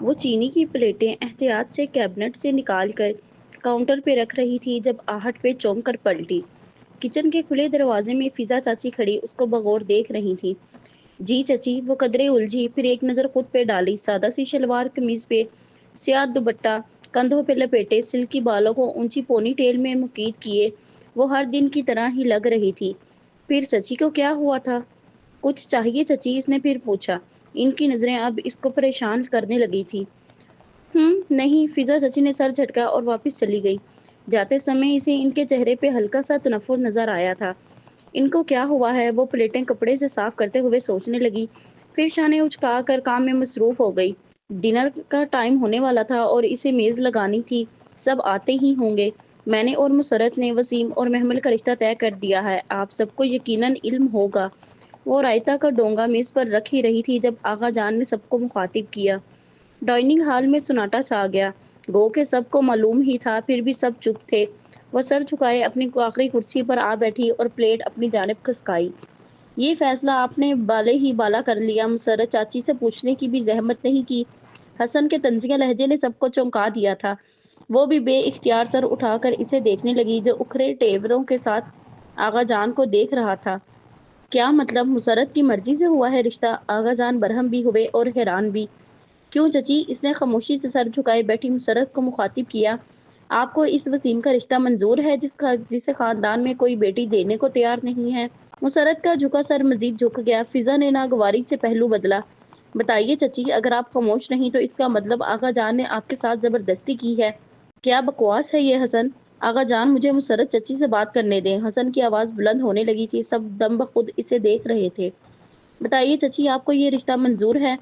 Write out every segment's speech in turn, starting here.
وہ چینی کی پلیٹیں احتیاط سے کیبنٹ سے نکال کر کاؤنٹر پہ رکھ رہی تھی جب آہٹ پہ چونک کر پلٹی۔ کچن کے کھلے دروازے میں فضا چاچی کھڑی اس کو بغور دیکھ رہی تھی۔ جی چچی، وہ قدرے الجھی، پھر ایک نظر خود پہ ڈالی۔ سادہ سی شلوار قمیض پہ سیاہ دوپٹہ کندھوں پہ لپیٹے، سلکی بالوں کو اونچی پونی ٹیل میں مقید کیے وہ ہر دن کی طرح ہی لگ رہی تھی۔ پھر چچی کو کیا ہوا تھا؟ کچھ چاہیے چچی؟ اس نے پھر پوچھا۔ ان کی نظریں اب اس کو پریشان کرنے لگی تھی۔ نہیں، فضا چچی نے سر جھٹکا اور واپس چلی گئی۔ جاتے سمے اسے ان کے چہرے پہ ہلکا سا تنفر نظر آیا تھا۔ ان کو کیا ہوا ہے؟ وہ پلیٹیں کپڑے سے صاف کرتے ہوئے سوچنے لگی، پھر شانے اچکا کر کام میں مصروف ہو گئی۔ ڈنر کا ٹائم ہونے والا تھا اور اسے میز لگانی تھی۔ سب آتے ہی ہوں گے۔ میں نے اور مسرت نے وسیم اور محمل کا رشتہ طے کر دیا ہے، آپ سب کو یقیناً علم ہوگا۔ وہ رائتا کا ڈونگا میز پر رکھ ہی رہی تھی جب آغا جان نے سب کو مخاطب کیا۔ ڈائننگ ہال میں سناٹا چھا گیا، گو کہ سب کو معلوم ہی تھا، پھر بھی سب چپ تھے۔ وہ سر جھکائے اپنی آخری کرسی پر آ بیٹھی اور پلیٹ اپنی جانب کھسکائی۔ یہ فیصلہ آپ نے بالے ہی بالا کر لیا؟ مسرت چاچی سے پوچھنے کی بھی زحمت نہیں کی۔ حسن کے طنزیہ لہجے نے سب کو چونکا دیا تھا۔ وہ بھی بے اختیار سر اٹھا کر اسے دیکھنے لگی جو اکھڑے ٹیوروں کے ساتھ آغا جان کو دیکھ رہا تھا۔ کیا مطلب؟ مسرت کی مرضی سے ہوا ہے رشتہ؟ آغا جان برہم بھی ہوئے اور حیران بھی۔ کیوں چچی؟ اس نے خاموشی سے سر جھکائے بیٹھی مسرت کو مخاطب کیا۔ آپ کو اس وسیم کا رشتہ منظور ہے جسے خاندان میں کوئی بیٹی دینے کو تیار نہیں ہے؟ مسرت کا جھکا سر مزید جھک گیا۔ فضا نے ناگواری سے پہلو بدلا۔ بتائیے چچی، اگر آپ خاموش نہیں تو اس کا مطلب آغا جان نے آپ کے ساتھ زبردستی کی ہے؟ کیا بکواس ہے یہ حسن؟ آغا جان، مجھے مسرت چچی سے بات کرنے دیں۔ حسن کی آواز بلند ہونے لگی تھی۔ سب دم بخود اسے دیکھ رہے تھے۔ بتائیے چچی، آپ کو یہ رشتہ منظور ہے؟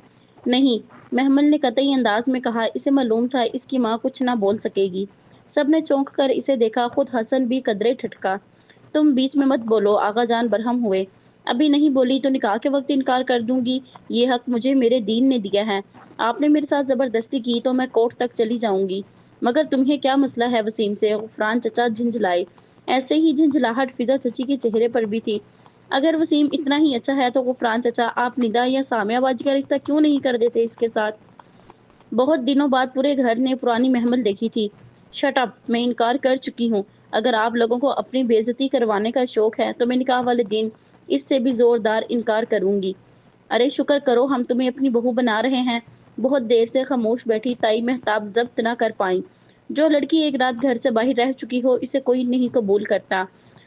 نہیں، محمل نے قطعی انداز میں کہا۔ اسے معلوم تھا اس کی ماں کچھ نہ بول سکے گی۔ سب نے چونک کر اسے دیکھا، خود حسن بھی قدرے ٹھٹکا۔ تم بیچ میں مت بولو، آغا جان برہم ہوئے۔ ابھی نہیں بولی تو نکاح کے وقت انکار کر دوں گی؟ یہ حق مجھے میرے دین نے دیا ہے۔ آپ نے میرے ساتھ زبردستی کی تو میں کورٹ تک چلی جاؤں گی۔ مگر تمہیں کیا مسئلہ ہے وسیم سے؟ غفران چچا جھنجھلائے۔ ایسے ہی جھنجھلاہٹ فضا چچی کے چہرے پر بھی تھی۔ اگر وسیم اتنا ہی اچھا ہے تو غفران چچا، آپ ندا یا سامیہ باجی کا رشتہ کیوں نہیں کر دیتے اس کے ساتھ؟ بہت دنوں بعد پورے گھر نے پرانی محمل دیکھی تھی۔ شٹ اپ، میں انکار کر چکی ہوں۔ اگر آپ لوگوں کو اپنی بے عزتی کروانے کا شوق ہے تو میں نکاح والے دن اس سے بھی زوردار انکار کروں گی۔ ارے شکر کرو ہم تمہیں اپنی بہو بنا رہے ہیں۔ بہت دیر سے خاموش بیٹھی تائی مہتاب ضبط نہ کر پائیں۔ جو لڑکی ایک رات گھر سے باہر رہ چکی ہو اسے کوئی نہیں قبول کرتا۔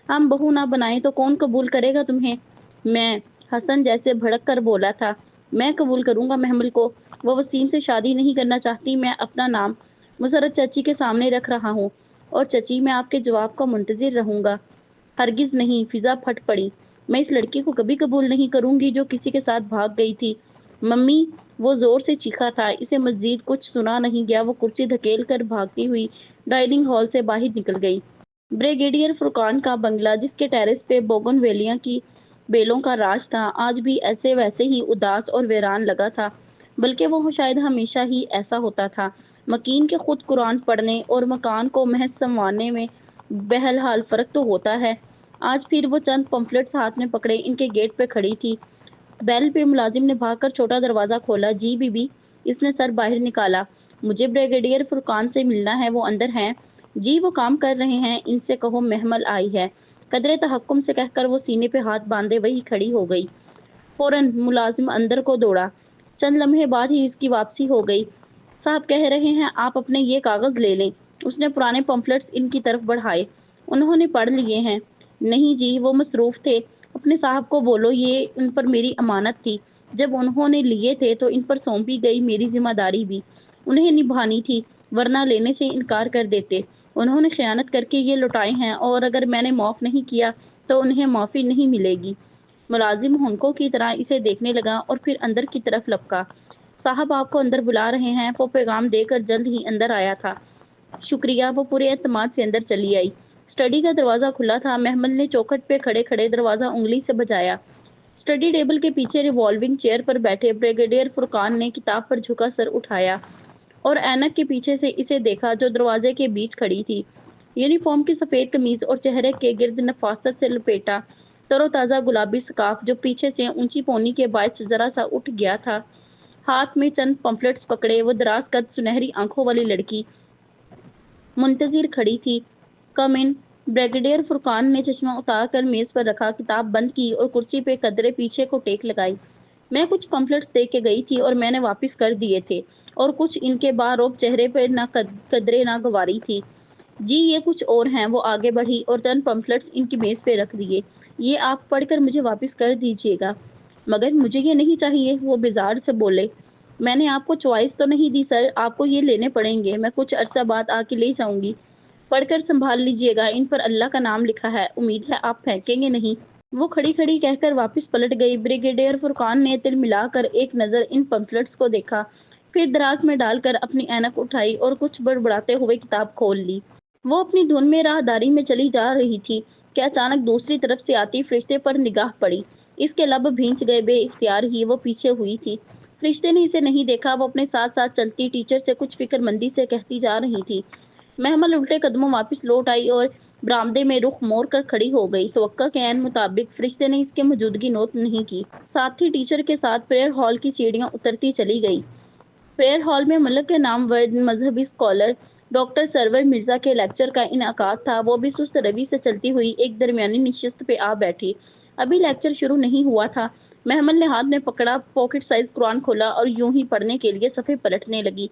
ہم بہو نہ بنائیں تو کون قبول کرے گا تمہیں؟ میں، حسن جیسے بھڑک کر بولا تھا، میں قبول کروں گا محمل کو۔ وہ وسیم سے شادی نہیں کرنا چاہتی۔ میں اپنا نام مسرت چچی کے سامنے رکھ رہا ہوں اور چچی میں آپ کے جواب کا منتظر رہوں گا۔ ہرگز نہیں، فضا پھٹ پڑی۔ میں اس لڑکی کو کبھی قبول نہیں کروں گی جو کسی کے ساتھ بھاگ گئی تھی۔ ممی، وہ زور سے چیخا تھا۔ اسے مزید کچھ سنا نہیں گیا۔ وہ کرسی دھکیل کر بھاگتی ہوئی ڈائننگ ہال سے باہر نکل گئی۔ بریگیڈیئر فرقان کا بنگلہ، جس کے ٹیرس پہ بوگن ویلیاں کی بیلوں کا راج تھا، آج بھی ایسے ویسے ہی اداس اور ویران لگا تھا، بلکہ وہ شاید ہمیشہ ہی ایسا ہوتا تھا۔ مکین کے خود قرآن پڑھنے اور مکان کو محض سنوارنے میں بہرحال فرق تو ہوتا ہے۔ آج پھر وہ چند پمفلٹس ہاتھ میں پکڑے ان کے گیٹ پہ کھڑی تھی۔ بیل پہ ملازم نے بھاگ کر چھوٹا دروازہ کھولا۔ جی بی بی، اس نے سر باہر نکالا۔ مجھے بریگیڈیئر فرقان سے ملنا ہے، وہ اندر ہیں؟ جی وہ کام کر رہے ہیں، ان سے کہو محمل آئی ہے۔ قدرے تحکم سے کہہ کر وہ سینے پہ ہاتھ باندھے وہی کھڑی ہو گئی۔ فوراً ملازم اندر کو دوڑا۔ چند لمحے بعد ہی اس کی واپسی ہو گئی۔ صاحب کہہ رہے ہیں آپ اپنے یہ کاغذ لے لیں۔ اس نے پرانے پمفلٹس ان کی طرف بڑھائے۔ انہوں نے پڑھ لیے ہیں؟ نہیں جی، وہ مصروف تھے۔ اپنے صاحب کو بولو یہ ان پر میری امانت تھی۔ جب انہوں نے لیے تھے تو ان پر سونپی گئی میری ذمہ داری بھی انہیں نبھانی تھی، ورنہ لینے سے انکار کر دیتے۔ انہوں نے خیانت کر کے یہ لوٹائے ہیں اور اگر میں نے معاف نہیں کیا تو انہیں معافی نہیں ملے گی۔ ملازم ہونکوں کی طرح اسے دیکھنے لگا اور پھر اندر کی طرف لپکا۔ صاحب آپ کو اندر بلا رہے ہیں۔ وہ پیغام دے کر جلد ہی اندر آیا تھا۔ شکریہ، وہ پورے اعتماد سے اندر چلی آئی۔ اسٹڈی کا دروازہ کھلا تھا۔ محمل نے چوکھٹ پہ کھڑے کھڑے دروازہ انگلی سے بجایا۔ اسٹڈی ٹیبل کے پیچھے ریوالونگ چیئر پر بیٹھے بریگیڈیئر فرقان نے کتاب پر جھکا سر اٹھایا اور اینک کے پیچھے سے اسے دیکھا جو دروازے کے بیچ کھڑی تھی۔ یونیفارم کی سفید قمیض اور چہرے کے گرد نفاست سے لپیٹا تر و تازہ گلابی سکارف جو پیچھے سے اونچی پونی کے باعث ذرا سا اٹھ گیا تھا، ہاتھ میں چند پمفلٹس پکڑے وہ دراز قد سنہری آنکھوں والی لڑکی منتظر کھڑی تھی۔ کم ان۔ بریگیڈیئر فرقان نے چشمہ اتار کر میز پر رکھا، کتاب بند کی اور کرسی پہ قدرے پیچھے کو ٹیک لگائی۔ میں کچھ پمفلٹس دے کے گئی تھی اور میں نے واپس کر دیے تھے، اور کچھ ان کے باروب چہرے پہ نہ قدرے نہ گواری تھی۔ جی یہ کچھ اور ہیں۔ وہ آگے بڑھی اور چند پمفلٹس ان کی میز پہ رکھ دیے۔ یہ آپ پڑھ کر مجھے واپس کر دیجیے گا۔ مگر مجھے یہ نہیں چاہیے، وہ بیزار سے بولے۔ میں نے آپ کو چوائس تو نہیں دی سر، آپ کو یہ لینے پڑیں گے، میں کچھ عرصہ بعد آ کے لے جاؤں گی۔ پڑھ کر سنبھال لیجیے گا، ان پر اللہ کا نام لکھا ہے، امید ہے آپ پھینکیں گے نہیں۔ وہ کھڑی کھڑی کہہ کر واپس پلٹ گئی۔ بریگیڈیئر فرقان نے تل ملا کر ایک نظر ان پمفلٹس کو دیکھا، پھر دراز میں ڈال کر اپنی اینک اٹھائی اور کچھ بڑبڑاتے ہوئے کتاب کھول لی۔ وہ اپنی دھن میں راہداری میں چلی جا رہی تھی کہ اچانک دوسری طرف سے آتی فرشتے پر نگاہ پڑی۔ اس کے لب بھینچ گئے، بے اختیار ہی وہ پیچھے ہوئی تھی۔ فرشتے نے اسے نہیں دیکھا، وہ اپنے ساتھ ساتھ چلتی ٹیچر سے کچھ فکر مندی سے کہتی جا رہی تھی۔ محمل الٹے قدموں واپس لوٹ آئی اور برآمدے میں رخ موڑ کر کھڑی ہو گئی۔ توقع کے عین مطابق فرشتے نے اس کی موجودگی نوٹ نہیں کی۔ ساتھ ہی ٹیچر کے ساتھ پریئر ہال کی سیڑھیاں اترتی چلی گئی۔ پریئر ہال میں ملک کے نامور مذہبی اسکالر ڈاکٹر سرور مرزا کے لیکچر کا انعقاد تھا۔ وہ بھی سست روی سے چلتی ہوئی ایک درمیانی نشست پہ آ بیٹھی۔ ابھی لیکچر شروع نہیں ہوا تھا۔ محمل نے ہاتھ میں پکڑا پاکٹ سائز قرآن کھولا اور یوں ہی پڑھنے کے لیے صفحے پلٹنے لگی۔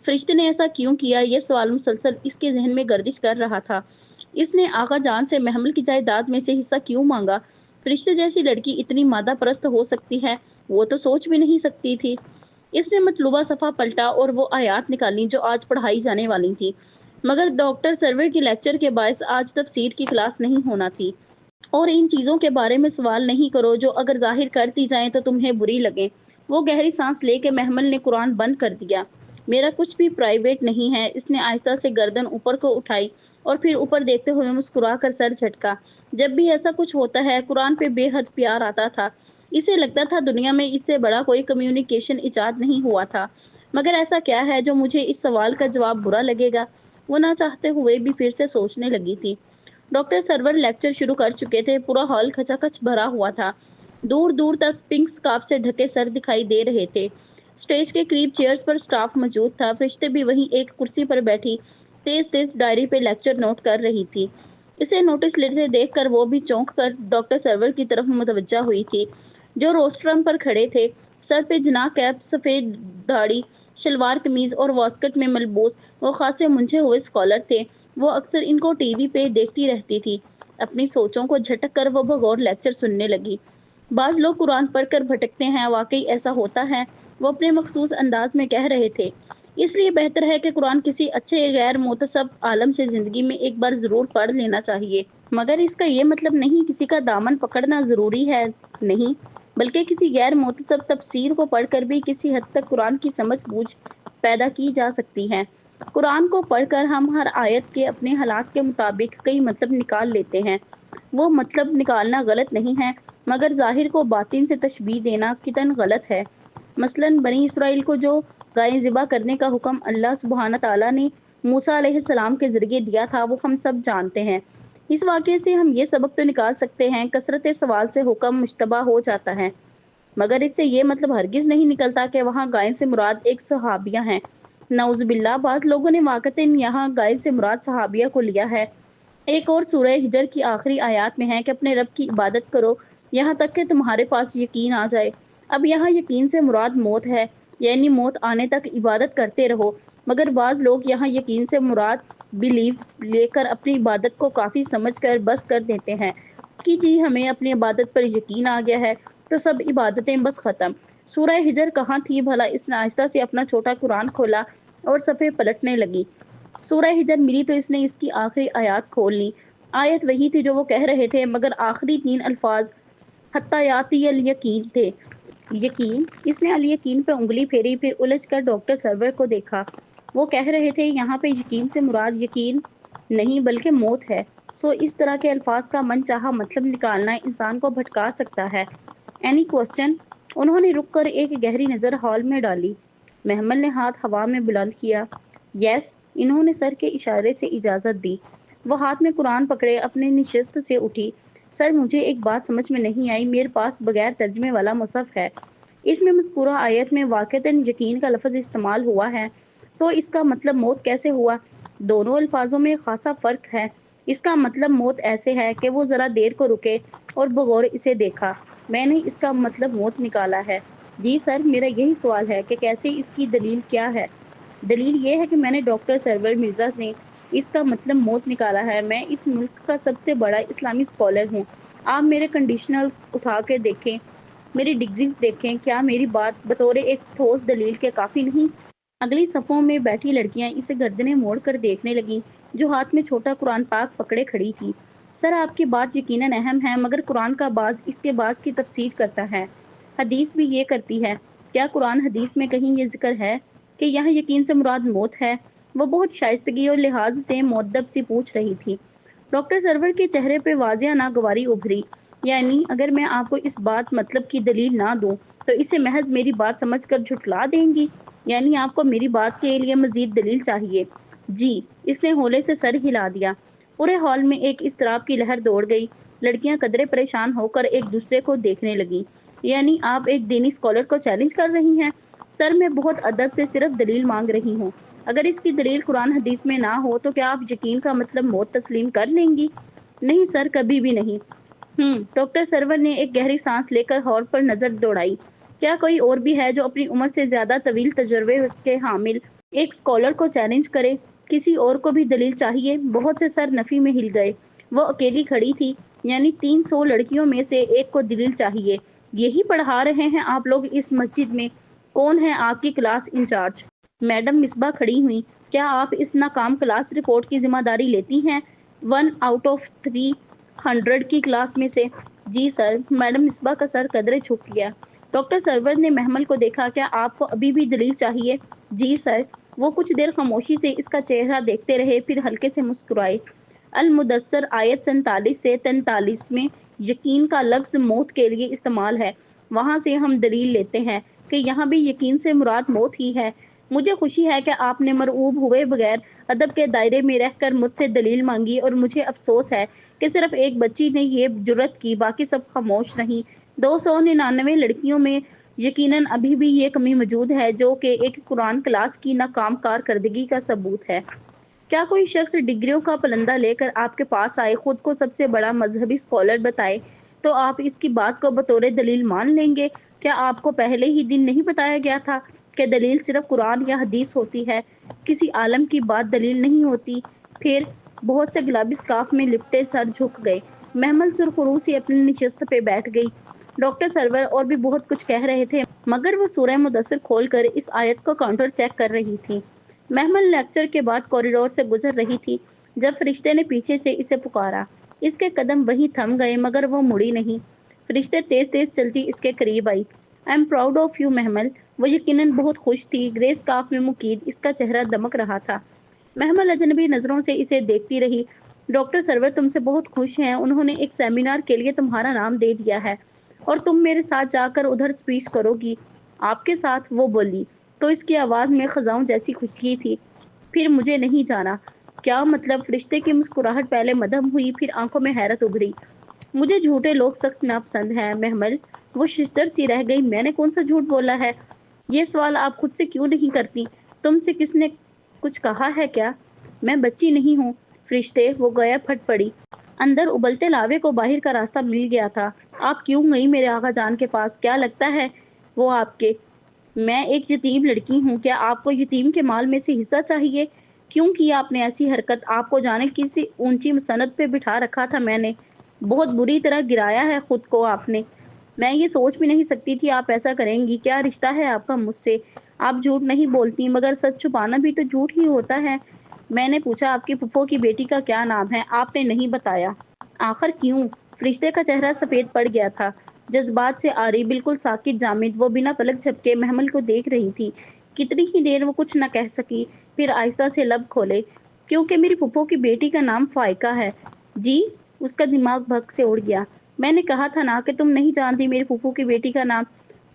فرشتے نے ایسا کیوں کیا؟ یہ سوال مسلسل اس کے ذہن میں گردش کر رہا تھا۔ اس نے آغا جان سے محمل کی جائیداد میں سے حصہ کیوں مانگا؟ فرشتے جیسی لڑکی اتنی مادہ پرست ہو سکتی ہے، وہ تو سوچ بھی نہیں سکتی تھی۔ اس نے مطلوبہ صفحہ پلٹا اور وہ آیات نکالی جو آج پڑھائی جانے والی تھی، مگر ڈاکٹر سرور کے لیکچر کے باعث آج تفسیر کی کلاس نہیں ہونا تھی۔ اور ان چیزوں کے بارے میں سوال نہیں کرو جو اگر ظاہر کر دی جائیں تو تمہیں بری لگیں۔ وہ گہری سانس لے کے محمل نے قرآن بند کر دیا۔ میرا کچھ بھی پرائیویٹ نہیں ہے۔ اس نے آہستہ سے گردن اوپر کو اٹھائی اور پھر اوپر دیکھتے ہوئے مسکرا کر سر جھٹکا۔ جب بھی ایسا کچھ ہوتا ہے قرآن پہ بے حد پیار آتا تھا۔ اسے لگتا تھا دنیا میں اس سے بڑا کوئی کمیونیکیشن ایجاد نہیں ہوا تھا۔ مگر ایسا کیا ہے جو مجھے اس سوال کا جواب برا لگے گا؟ وہ نہ چاہتے ہوئے بھی پھر سے سوچنے لگی تھی۔ ڈاکٹر سرور لیکچر شروع کر چکے تھے۔ پورا ہال کھچا کھچ بھرا ہوا تھا۔ دور دور تک پنک سکارف سے ڈھکے سر دکھائی دے رہے تھے۔ اسٹیج کے قریب چیئرز پر سٹاف موجود تھا۔ فرشتے بھی وہیں ایک کرسی پر بیٹھی تیز تیز ڈائری پہ لیکچر نوٹ کر رہی تھی۔ اسے نوٹس لیتے دیکھ کر وہ بھی چونک کر ڈاکٹر سرور کی طرف متوجہ ہوئی تھی، جو روسٹرم پر کھڑے تھے۔ سر پہ جناح کیپ، سفید داڑھی، شلوار قمیض اور واسکٹ میں ملبوس وہ خاصے منجھے ہوئے اسکالر تھے۔ وہ اکثر ان کو ٹی وی پہ دیکھتی رہتی تھی۔ اپنی سوچوں کو جھٹک کر وہ بغور لیکچر سننے لگی۔ بعض لوگ قرآن پڑھ کر بھٹکتے ہیں، واقعی ایسا ہوتا ہے، وہ اپنے مخصوص انداز میں کہہ رہے تھے۔ اس لیے بہتر ہے کہ قرآن کسی اچھے غیر متصب عالم سے زندگی میں ایک بار ضرور پڑھ لینا چاہیے۔ مگر اس کا یہ مطلب نہیں کسی کا دامن پکڑنا ضروری ہے، نہیں، بلکہ کسی غیر متصب تفسیر کو پڑھ کر بھی کسی حد تک قرآن کی سمجھ بوجھ پیدا کی جا سکتی ہے۔ قرآن کو پڑھ کر ہم ہر آیت کے اپنے حالات کے مطابق کئی مطلب نکال لیتے ہیں۔ وہ مطلب نکالنا غلط نہیں ہے، مگر ظاہر کو باطن سے تشبیہ دینا قطعاً غلط ہے۔ مثلاً بنی اسرائیل کو جو گائے ذبح کرنے کا حکم اللہ سبحانہ تعالیٰ نے موسیٰ علیہ السلام کے ذریعے دیا تھا، وہ ہم سب جانتے ہیں۔ اس واقعے سے ہم یہ سبق تو نکال سکتے ہیں، کثرت سوال سے حکم مشتبہ ہو جاتا ہے، مگر اس سے یہ مطلب ہرگز نہیں نکلتا کہ وہاں گائے سے مراد ایک صحابیہ ہیں۔ نعوذ باللہ، بعض لوگوں نے واقعتاً یہاں گائے سے مراد صحابیہ کو لیا ہے۔ ایک اور سورہ ہجر کی آخری آیات میں ہے کہ اپنے رب کی عبادت کرو یہاں تک کہ تمہارے پاس یقین آ جائے۔ اب یہاں یقین سے مراد موت ہے، یعنی موت آنے تک عبادت کرتے رہو، مگر بعض لوگ یہاں یقین سے مراد بیلیو لے کر اپنی عبادت کو کافی سمجھ کر بس کر دیتے ہیں کہ جی ہمیں اپنی عبادت پر یقین آ گیا ہے تو سب عبادتیں بس ختم۔ سورہ ہجر کہاں تھی بھلا؟ اس نے آہستہ سے اپنا چھوٹا قرآن کھولا اور صفحے پلٹنے لگی۔ سورہ ہجر ملی تو اس نے اس کی آخری آیات کھول لی۔ آیت وہی تھی جو وہ کہہ رہے تھے، مگر آخری 3 الفاظ حتی یاتی الیقین تھے۔ یقین؟ اس نے الیقین پہ انگلی پھیری، پھر الجھ کر ڈاکٹر سرور کو دیکھا۔ وہ کہہ رہے تھے یہاں پہ یقین سے مراد یقین نہیں بلکہ موت ہے۔ سو اس طرح کے الفاظ کا من چاہا مطلب نکالنا انسان کو بھٹکا سکتا ہے۔ Any question? انہوں نے رک کر ایک گہری نظر ہال میں ڈالی۔ محمل نے ہاتھ ہوا میں بلند کیا۔ یس، انہوں نے سر کے اشارے سے اجازت دی۔ وہ ہاتھ میں قرآن پکڑے اپنی نشست سے اٹھی۔ سر مجھے ایک بات سمجھ میں نہیں آئی، میرے پاس بغیر ترجمے والا مصحف ہے۔ اس میں مذکورہ آیت میں واقعتاً یقین کا لفظ استعمال ہوا ہے، سو اس کا مطلب موت کیسے ہوا؟ دونوں الفاظوں میں خاصا فرق ہے۔ اس کا مطلب موت ایسے ہے کہ وہ ذرا دیر کو رکے اور بغور اسے دیکھا۔ میں نے اس کا مطلب موت نکالا ہے۔ جی سر، میرا یہی سوال ہے کہ کیسے، اس کی دلیل کیا ہے؟ دلیل یہ ہے کہ میں نے ڈاکٹر سرور مرزا نے اس کا مطلب موت نکالا ہے۔ میں اس ملک کا سب سے بڑا اسلامی اسکالر ہوں۔ آپ میرے کنڈیشنل اٹھا کے دیکھیں، میری ڈگریز دیکھیں، کیا میری بات بطور ایک ٹھوس دلیل کے کافی نہیں؟ اگلی صفوں میں بیٹھی لڑکیاں اسے گردنیں موڑ کر دیکھنے لگیں، جو ہاتھ میں چھوٹا قرآن پاک پکڑے کھڑی تھی۔ سر، آپ کی بات یقیناً اہم ہے، مگر قرآن کا بعض اس کے بعد کی تفسیر کرتا ہے، حدیث بھی یہ کرتی ہے۔ کیا قرآن حدیث میں کہیں یہ ذکر ہے کہ یہاں یقین سے مراد موت ہے؟ وہ بہت شائستگی اور لحاظ سے مؤدب سی پوچھ رہی تھی۔ ڈاکٹر سرور کے چہرے پہ واضح ناگواری ابھری۔ یعنی اگر میں آپ کو اس بات مطلب کی دلیل نہ دوں تو اسے محض میری بات سمجھ کر جھٹلا دیں گی؟ یعنی آپ کو میری بات کے لیے مزید دلیل چاہیے؟ جی، اس نے ہولے سے سر ہلا دیا۔ پورے ہال میں ایک اضطراب کی لہر دوڑ گئی۔ لڑکیاں قدرے پریشان ہو کر ایک دوسرے کو دیکھنے لگیں۔ یعنی آپ ایک دینی اسکالر کو چیلنج کر رہی ہیں؟ سر، میں بہت ادب سے صرف دلیل مانگ رہی ہوں۔ اگر اس کی دلیل قرآن حدیث میں نہ ہو تو کیا آپ یقین کا مطلب موت تسلیم کر لیں گی؟ نہیں سر، کبھی بھی نہیں۔ ڈاکٹر سرور نے ایک گہری سانس لے کر ہال پر نظر دوڑائی۔ کیا کوئی اور بھی ہے جو اپنی عمر سے زیادہ طویل تجربے کے حامل ایک اسکالر کو چیلنج کرے؟ کسی اور کو بھی دلیل چاہیے؟ بہت سے سر نفی میں ہل گئے۔ وہ اکیلی کھڑی تھی، یعنی 300 لڑکیوں میں سے ایک کو دلیل چاہیے۔ یہی پڑھا رہے ہیں آپ لوگ اس مسجد میں؟ کون ہے آپ کی کلاس انچارج؟ میڈم مصباح کھڑی ہوئی۔ کیا آپ اس ناکام کلاس رپورٹ کی ذمہ داری لیتی ہیں؟ 1 آؤٹ آف 300 کی کلاس میں سے؟ جی سر۔ میڈم مصباح کا سر قدرے جھک گیا۔ ڈاکٹر سرور نے محمل کو دیکھا۔ کیا آپ کو ابھی بھی دلیل چاہیے؟ جی سر۔ وہ کچھ دیر خاموشی سے اس کا چہرہ دیکھتے رہے، پھر ہلکے سے مسکرائے۔ المدثر آیت 47 سے 43 میں یقین کا لفظ موت کے لیے استعمال ہے۔ وہاں سے ہم دلیل لیتے ہیں کہ یہاں بھی یقین سے مراد موت ہی ہے۔ مجھے خوشی ہے کہ آپ نے مرعوب ہوئے بغیر ادب کے دائرے میں رہ کر مجھ سے دلیل مانگی، اور مجھے افسوس ہے کہ صرف ایک بچی نے یہ جرأت کی، باقی سب خاموش رہیں۔ 299 لڑکیوں میں یقیناً ابھی بھی یہ کمی موجود ہے، جو کہ ایک قرآن کلاس کی ناکام کارکردگی کا ثبوت ہے۔ کیا کوئی شخص ڈگریوں کا پلندہ لے کر آپ کے پاس آئے، خود کو سب سے بڑا مذہبی اسکالر بتائے، تو آپ اس کی بات کو بطور دلیل مان لیں گے؟ کیا آپ کو پہلے ہی دن نہیں بتایا گیا تھا کہ دلیل صرف قرآن یا حدیث ہوتی ہے، کسی عالم کی بات دلیل نہیں ہوتی؟ پھر بہت سے گلابی اسکارف میں لپٹے سر جھک گئے۔ محمل سرخرو سے اپنی نشست پہ بیٹھ گئی۔ ڈاکٹر سرور اور بھی بہت کچھ کہہ رہے تھے، مگر وہ سورہ مدثر کھول کر اس آیت کو کاؤنٹر چیک کر رہی تھی۔ محمل لیکچر کے بعد کوریڈور سے گزر رہی تھی جب فرشتے نے پیچھے سے اسے پکارا۔ اس کے قدم وہیں تھم گئے، مگر وہ مڑی نہیں۔ فرشتے تیز تیز چلتی اس کے قریب آئی۔ "I am proud of you Mehmal". وہ یقیناً بہت خوش تھی۔ گرے اسکارف میں مقید اس کا چہرہ دمک رہا تھا۔ محمل اجنبی نظروں سے اسے دیکھتی رہی۔ ڈاکٹر سرور تم سے بہت خوش ہیں۔ انہوں نے ایک سیمینار کے لیے تمہارا نام دے دیا ہے، اور تم میرے ساتھ جا کر ادھر اسپیچ کرو گی۔ آپ کے ساتھ؟ وہ بولی تو اس کی آواز میں خزاؤں جیسی خوشی تھی۔ پھر مجھے نہیں جانا؟ کیا مطلب؟ فرشتے کی مسکراہٹ پہلے مدھم ہوئی، پھر آنکھوں میں حیرت ابھری۔ مجھے جھوٹے لوگ سخت ناپسند ہیں محمل۔ وہ ششدر سی رہ گئی۔ میں نے کون سا جھوٹ بولا ہے؟ یہ سوال آپ خود سے کیوں نہیں کرتی؟ تم سے کس نے کچھ کہا ہے کیا؟ میں بچی نہیں ہوں فرشتے۔ وہ گویا پھٹ پڑی۔ اندر ابلتے لاوے کو باہر کا راستہ مل گیا تھا۔ آپ کیوں گئی میرے آقا جان کے پاس؟ کیا لگتا ہے وہ آپ کے؟ میں ایک یتیم لڑکی ہوں۔ کیا آپ کو یتیم کے مال میں سے حصہ چاہیے؟ کیوں کی آپ نے ایسی حرکت؟ آپ کو جانے کسی اونچی مسند پہ بٹھا رکھا تھا میں نے۔ بہت بری طرح گرایا ہے خود کو آپ نے۔ میں یہ سوچ بھی نہیں سکتی تھی آپ ایسا کریں گی۔ کیا رشتہ ہے آپ کا مجھ سے؟ آپ جھوٹ نہیں بولتی، مگر سچ چھپانا بھی تو جھوٹ ہی ہوتا ہے۔ میں نے پوچھا آپ کی پھپھو کی بیٹی کا کیا نام ہے؟ آپ نے نہیں بتایا۔ آخر کیوں؟ فرشتے کا چہرہ سفید پڑ گیا تھا، جذبات سے عاری، بالکل ساکت جامد۔ وہ بنا پلک جھپکے محمل کو دیکھ رہی تھی۔ کتنی ہی دیر وہ کچھ نہ کہہ سکی، پھر آہستہ سے لب کھولے۔ کیونکہ میری پھپھو کی بیٹی کا نام فائقہ ہے۔ جی؟ اس کا دماغ بھگ سے اڑ گیا۔ میں نے کہا تھا نا کہ تم نہیں جانتی میری پھپھو کی بیٹی کا نام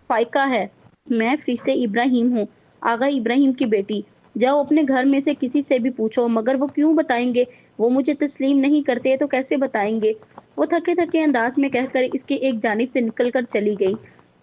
فائقہ ہے۔ میں فرشتے ابراہیم ہوں، آغا ابراہیم کی بیٹی۔ جاؤ اپنے گھر میں سے کسی سے بھی پوچھو۔ مگر وہ کیوں بتائیں گے؟ وہ مجھے تسلیم نہیں کرتے تو کیسے بتائیں گے؟ وہ تھکے تھکے انداز میں کہہ کر اس کی ایک جانب سے نکل کر چلی گئی۔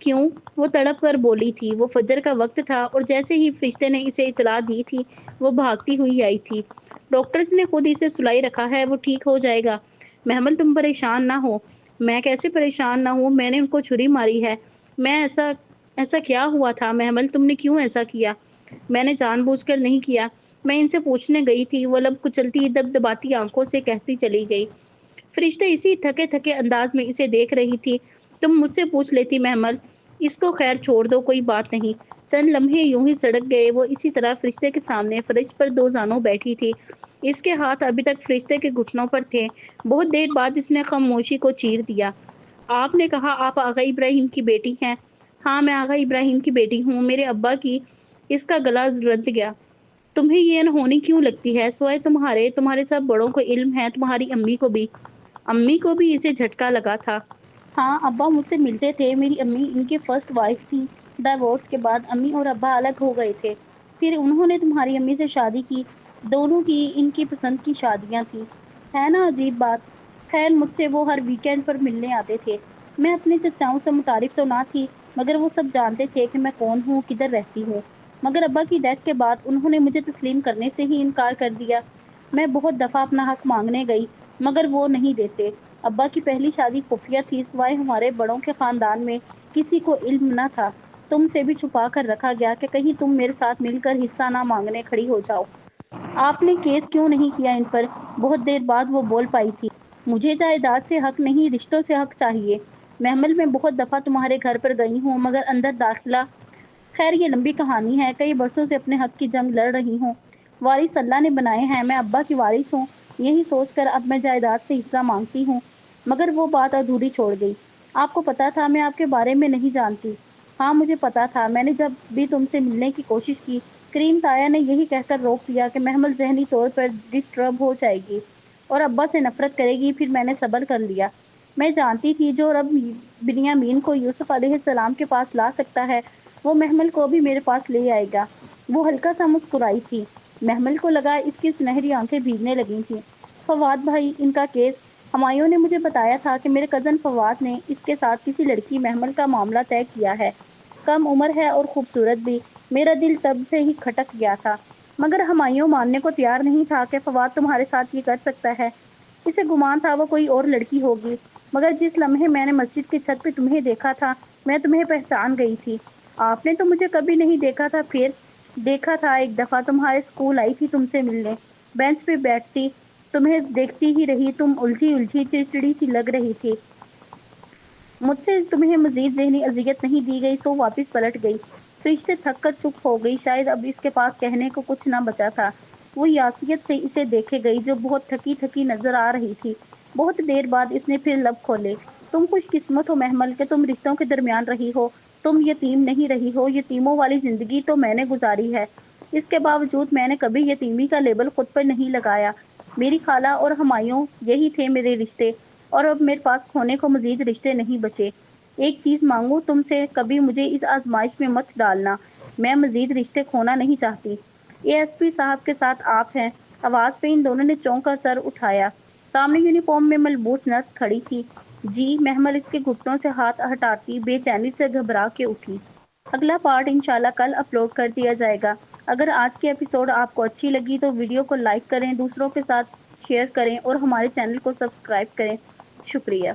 کیوں؟ وہ تڑپ کر بولی تھی۔ وہ فجر کا وقت تھا اور جیسے ہی فرشتے نے اسے اطلاع دی تھی وہ بھاگتی ہوئی آئی تھی۔ ڈاکٹرز نے خود اسے سلائی رکھا ہے، وہ ٹھیک ہو جائے گا۔ محمل تم پریشان نہ ہو۔ میں کیسے پریشان نہ ہوں؟ میں نے ان کو چھری ماری ہے۔ میں ایسا کیا ہوا تھا محمل؟ تم نے کیوں ایسا کیا؟ میں نے جان بوجھ کر نہیں کیا، میں ان سے پوچھنے گئی تھی، وہ لب کچلتی دبدباتی آنکھوں سے کہتی چلی گئی۔ فرشتے اسی تھکے تھکے انداز میں اسے دیکھ رہی تھی۔ تم مجھ سے پوچھ لیتی محمل، اس کو خیر چھوڑ دو، کوئی بات نہیں۔ چند لمحے یوں ہی سڑک گئے، وہ اسی طرح فرشتے کے سامنے فرش پر دو زانوں بیٹھی تھی۔ اس کے ہاتھ ابھی تک فرشتے کے گھٹنوں پر تھے۔ بہت دیر بعد اس نے خاموشی کو چیر دیا۔ آپ نے کہا آپ آغا ابراہیم کی بیٹی ہیں؟ ہاں میں آغا ابراہیم کی بیٹی ہوں، میرے ابا کی۔ اس کا گلا رد گیا۔ تمہیں یہ انہونی کیوں لگتی ہے؟ سوائے تمہارے سب بڑوں کو علم ہے، تمہاری امی کو بھی۔ امی کو بھی اسے جھٹکا لگا تھا۔ ہاں ابا مجھ سے ملتے تھے، میری امی ان کی فرسٹ وائف تھی۔ ڈائیورس کے بعد امی اور ابا الگ ہو گئے تھے، پھر انہوں نے تمہاری امی سے شادی کی۔ دونوں کی ان کی پسند کی شادیاں تھیں، ہے نا عجیب بات۔ خیر مجھ سے وہ ہر ویکینڈ پر ملنے آتے تھے۔ میں اپنے چچاؤں سے متعارف تو نہ تھی، مگر وہ سب جانتے تھے کہ میں کون ہوں، کدھر رہتی ہوں۔ مگر ابا کی ڈیتھ کے بعد انہوں نے مجھے تسلیم کرنے سے ہی انکار کر دیا۔ میں بہت دفعہ اپنا حق مانگنے گئی مگر وہ نہیں دیتے۔ ابا کی پہلی شادی خفیہ تھی، سوائے ہمارے بڑوں کے خاندان میں کسی کو علم نہ تھا۔ تم سے بھی چھپا کر رکھا گیا کہ کہیں تم میرے ساتھ مل کر حصہ نہ مانگنے کھڑی ہو جاؤ۔ آپ نے کیس کیوں نہیں کیا ان پر؟ بہت دیر بعد وہ بول پائی تھی۔ مجھے جائیداد سے حق نہیں، رشتوں سے حق چاہیے۔ محمل میں بہت دفعہ تمہارے گھر پر گئی ہوں مگر اندر داخلہ، خیر یہ لمبی کہانی ہے۔ کئی برسوں سے اپنے حق کی جنگ لڑ رہی ہوں۔ وارث اللہ نے بنائے ہیں، میں ابا کی وارث ہوں، یہی سوچ کر اب میں جائیداد سے حصہ مانگتی ہوں۔ مگر وہ بات ادھوری چھوڑ گئی۔ آپ کو پتا تھا میں آپ کے بارے میں نہیں جانتی؟ ہاں مجھے پتا تھا، میں نے جب بھی تم سے ملنے کی کوشش کی کریم تایا نے یہی کہہ کر روک دیا کہ محمل ذہنی طور پر ڈسٹرب ہو جائے گی اور ابا سے نفرت کرے گی، پھر میں نے صبر کر لیا۔ میں جانتی تھی جو رب بنیامین کو یوسف علیہ السلام کے پاس لا سکتا ہے وہ محمل کو بھی میرے پاس لے آئے گا۔ وہ ہلکا سا مسکرائی تھی۔ محمل کو لگا اس کی سنہری آنکھیں بھیگنے لگی تھیں۔ فواد بھائی، ان کا کیس؟ ہمایوں نے مجھے بتایا تھا کہ میرے کزن فواد نے اس کے ساتھ کسی لڑکی محمل کا معاملہ طے کیا ہے۔ کم عمر ہے اور خوبصورت بھی۔ میرا دل تب سے ہی کھٹک گیا تھا، مگر ہمایوں ماننے کو تیار نہیں تھا کہ فواد تمہارے ساتھ یہ کر سکتا ہے۔ اسے گمان تھا وہ کوئی اور لڑکی ہوگی، مگر جس لمحے میں نے مسجد کی چھت پہ تمہیں دیکھا تھا میں تمہیں پہچان گئی تھی۔ آپ نے تو مجھے کبھی نہیں دیکھا تھا۔ پھر دیکھا تھا ایک دفعہ، تمہارے اسکول آئی تھی تم سے ملنے، بینچ پہ بیٹھتی تمہیں دیکھتی ہی رہی، تم الجھی چڑچڑی سی لگ رہی تھی۔ مجھ سے تمہیں مزید ذہنی اذیت نہیں دی گئی تو واپس پلٹ گئی۔ فرشتے تھک کر چپ ہو گئی، شاید اب اس کے پاس کہنے کو کچھ نہ بچا تھا۔ وہ یاسیت سے اسے دیکھے گئی جو بہت تھکی تھکی نظر آ رہی تھی۔ بہت دیر بعد اس نے پھر لب کھولے۔ تم خوش قسمت ہو محمل کہ تم رشتوں کے درمیان رہی ہو، تم یتیم نہیں رہی ہو۔ یتیموں والی زندگی تو میں نے گزاری ہے، اس کے باوجود میں نے کبھی یتیمی کا لیبل خود پر نہیں لگایا۔ میری خالہ اور ہمایوں یہی تھے میرے رشتے، اور اب میرے پاس کھونے کو مزید رشتے نہیں بچے۔ ایک چیز مانگوں تم سے، کبھی مجھے اس آزمائش میں مت ڈالنا، میں مزید رشتے کھونا نہیں چاہتی۔ اے ایس پی صاحب کے ساتھ آپ ہیں؟ آواز پہ ان دونوں نے چونک کر سر اٹھایا۔ سامنے یونیفارم میں ملبوس نرس کھڑی تھی۔ جی، محمل اس کے گھٹنوں سے ہاتھ ہٹاتی بے چینی سے گھبرا کے اٹھی۔ اگلا پارٹ انشاءاللہ کل اپلوڈ کر دیا جائے گا۔ اگر آج کی ایپیسوڈ آپ کو اچھی لگی تو ویڈیو کو لائک کریں، دوسروں کے ساتھ شیئر کریں اور ہمارے چینل کو سبسکرائب کریں۔ شکریہ۔